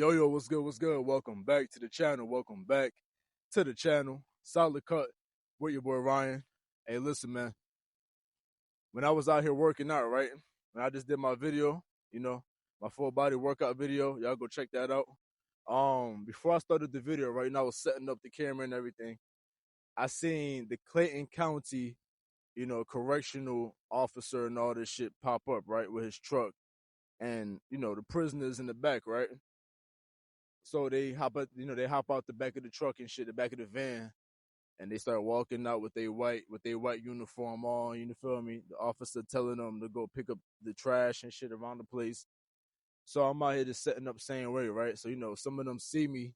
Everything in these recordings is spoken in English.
Yo, what's good? What's good? Welcome back to the channel. Welcome back to the channel. Solid cut with your boy Ryan. Hey, listen, man. When I was out here working out, right? When I just did my video, my full body workout video, y'all go check that out. Before I started the video, right now I was setting up the camera and everything. I seen the Clayton County, correctional officer and all this shit pop up, right, with his truck, and the prisoners in the back, right? So they hop out the back of the truck and shit, the back of the van, and they start walking out with their white uniform on. You feel me? The officer telling them to go pick up the trash and shit around the place. So I'm out here just setting up same way, right? So some of them see me.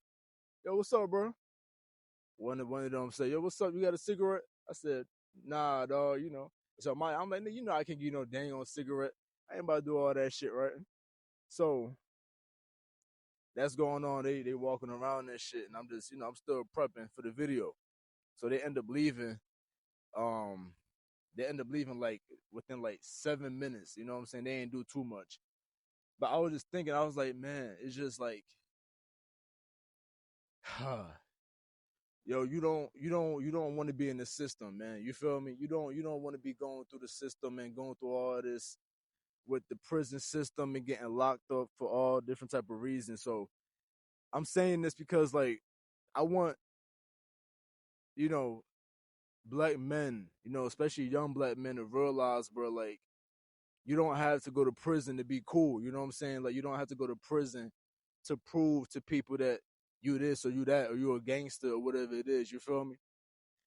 Yo, what's up, bro? One of them say, yo, what's up? You got a cigarette? I said, nah, dog. So I'm like, I can get dang on cigarette. I ain't about to do all that shit, right? So that's going on. They walking around and shit, and I'm just, I'm still prepping for the video. So they end up leaving. Um, they end up leaving like within like 7 minutes. You know what I'm saying? They ain't do too much. But I was just thinking, I was like, man, it's just like, yo, you don't want to be in the system, man. You feel me? You don't want to be going through the system and going through all this with the prison system and getting locked up for all different type of reasons. So I'm saying this because like I want, you know, black men, especially young black men to realize, bro, like you don't have to go to prison to be cool. You know what I'm saying? Like you don't have to go to prison to prove to people that you this or you that or you a gangster or whatever it is. You feel me?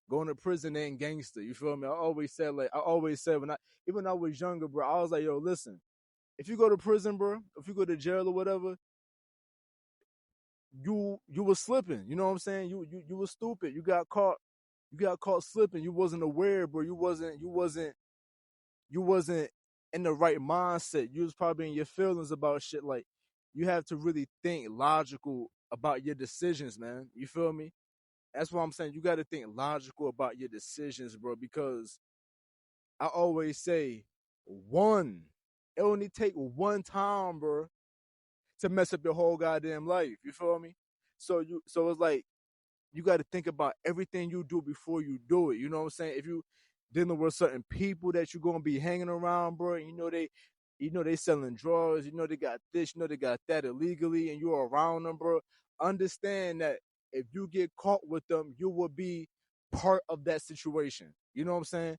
Going to prison ain't gangster. You feel me? I always said when even when I was younger, bro, I was like, yo, listen, if you go to prison, bro, if you go to jail or whatever, you was slipping. You know what I'm saying? You was stupid. You got caught. You got caught slipping. You wasn't aware, bro. You wasn't in the right mindset. You was probably in your feelings about shit. Like you have to really think logical about your decisions, man. You feel me? That's what I'm saying. You got to think logical about your decisions, bro. Because I always say, one, it only take one time, bro, to mess up your whole goddamn life. You feel me? So it's like you got to think about everything you do before you do it. You know what I'm saying? If you dealing with certain people that you're gonna be hanging around, bro, they selling drugs, they got this, they got that illegally, and you're around them, bro. Understand that if you get caught with them, you will be part of that situation. You know what I'm saying?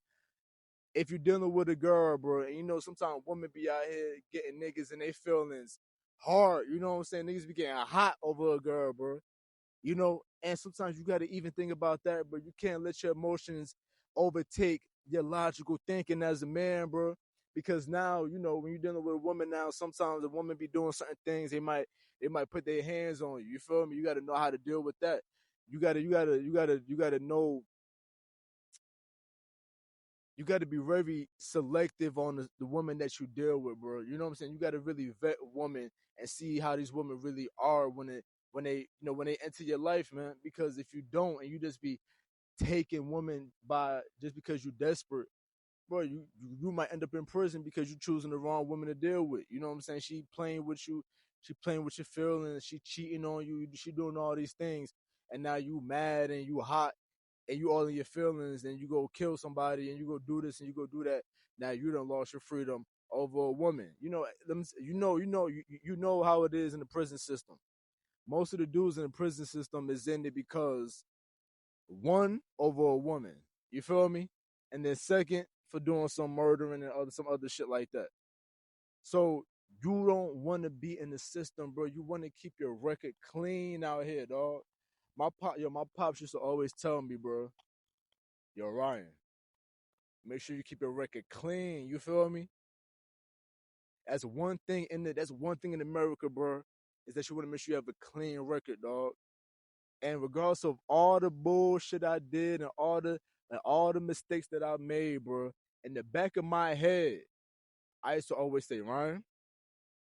If you're dealing with a girl, bro, and sometimes women be out here getting niggas and they feelings hard. You know what I'm saying? Niggas be getting hot over a girl, bro. And sometimes you got to even think about that, but you can't let your emotions overtake your logical thinking as a man, bro. Because now, when you're dealing with a woman now, sometimes a woman be doing certain things, they might put their hands on you. You feel me? You got to know how to deal with that. You gotta know. You got to be very selective on the woman that you deal with, bro. You know what I'm saying? You got to really vet a woman and see how these women really are when they enter your life, man. Because if you don't and you just be taking women by just because you're desperate, bro, you might end up in prison because you're choosing the wrong woman to deal with. You know what I'm saying? She playing with you, she playing with your feelings, she cheating on you, she doing all these things, and now you mad and you hot and you all in your feelings and you go kill somebody and you go do this and you go do that. Now you done lost your freedom over a woman. You know how it is in the prison system. Most of the dudes in the prison system is in it because one, over a woman. You feel me? And then second, for doing some murdering and some other shit like that. So you don't want to be in the system, bro. You want to keep your record clean out here, dog. My pops used to always tell me, bro, yo, Ryan, make sure you keep your record clean. You feel me? That's one thing in America, bro, is that you want to make sure you have a clean record, dog. And regardless of all the bullshit I did and all the mistakes that I made, bro, in the back of my head, I used to always say, Ryan,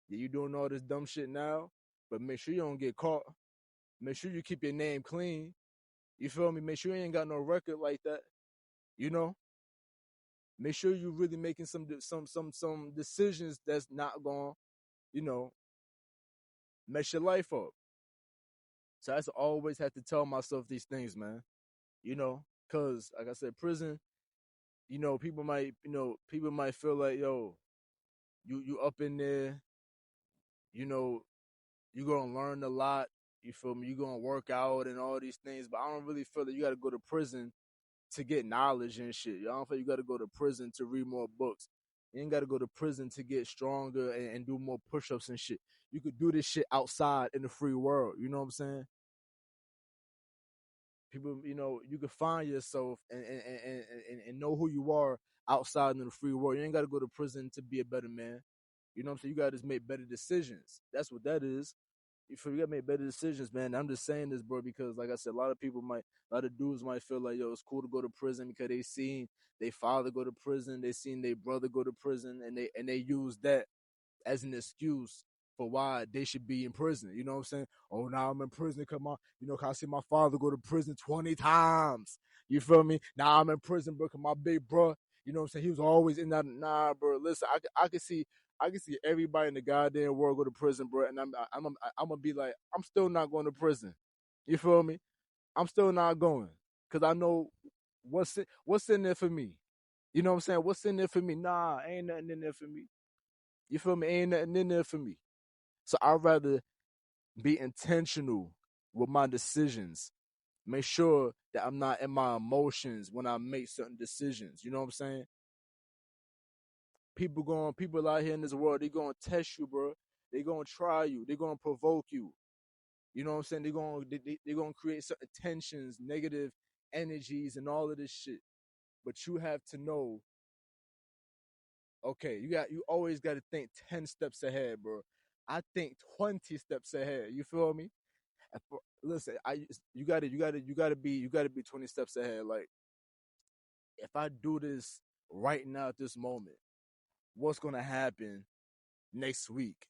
yeah, you doing all this dumb shit now, but make sure you don't get caught. Make sure you keep your name clean. You feel me? Make sure you ain't got no record like that. You know? Make sure you really making some decisions that's not going, you know, mess your life up. So I always have to tell myself these things, man. You know, cause like I said, prison. People might feel like, yo, you up in there, you know, you gonna learn a lot. You feel me? You gonna work out and all these things, but I don't really feel that you got to go to prison to get knowledge and shit. I don't feel you got to go to prison to read more books. You ain't got to go to prison to get stronger and do more push-ups and shit. You could do this shit outside in the free world. You know what I'm saying? People, you can find yourself and know who you are outside in the free world. You ain't got to go to prison to be a better man. You know what I'm saying? You got to just make better decisions. That's what that is. You got to make better decisions, man. I'm just saying this, bro, because like I said, a lot of dudes might feel like, yo, it's cool to go to prison because they seen their father go to prison, they seen their brother go to prison, and they use that as an excuse for why they should be in prison. You know what I'm saying? Oh, now I'm in prison because I see my father go to prison 20 times. You feel me? Now I'm in prison, bro, because my big bro, you know what I'm saying? He was always in that. Nah, bro, listen, I can see everybody in the goddamn world go to prison, bro, and I'm gonna be like, I'm still not going to prison. You feel me? I'm still not going because I know what's in there for me. You know what I'm saying? What's in there for me? Nah, ain't nothing in there for me. You feel me? Ain't nothing in there for me. So I'd rather be intentional with my decisions. Make sure that I'm not in my emotions when I make certain decisions. You know what I'm saying? People out here in this world, they gonna test you, bro. They gonna try you. They gonna provoke you. You know what I'm saying? They gonna create certain tensions, negative energies, and all of this shit. But you have to know, okay, you always got to think 10 steps ahead, bro. I think 20 steps ahead. You feel me? Listen, you gotta be 20 steps ahead. Like, if I do this right now at this moment, what's gonna happen next week?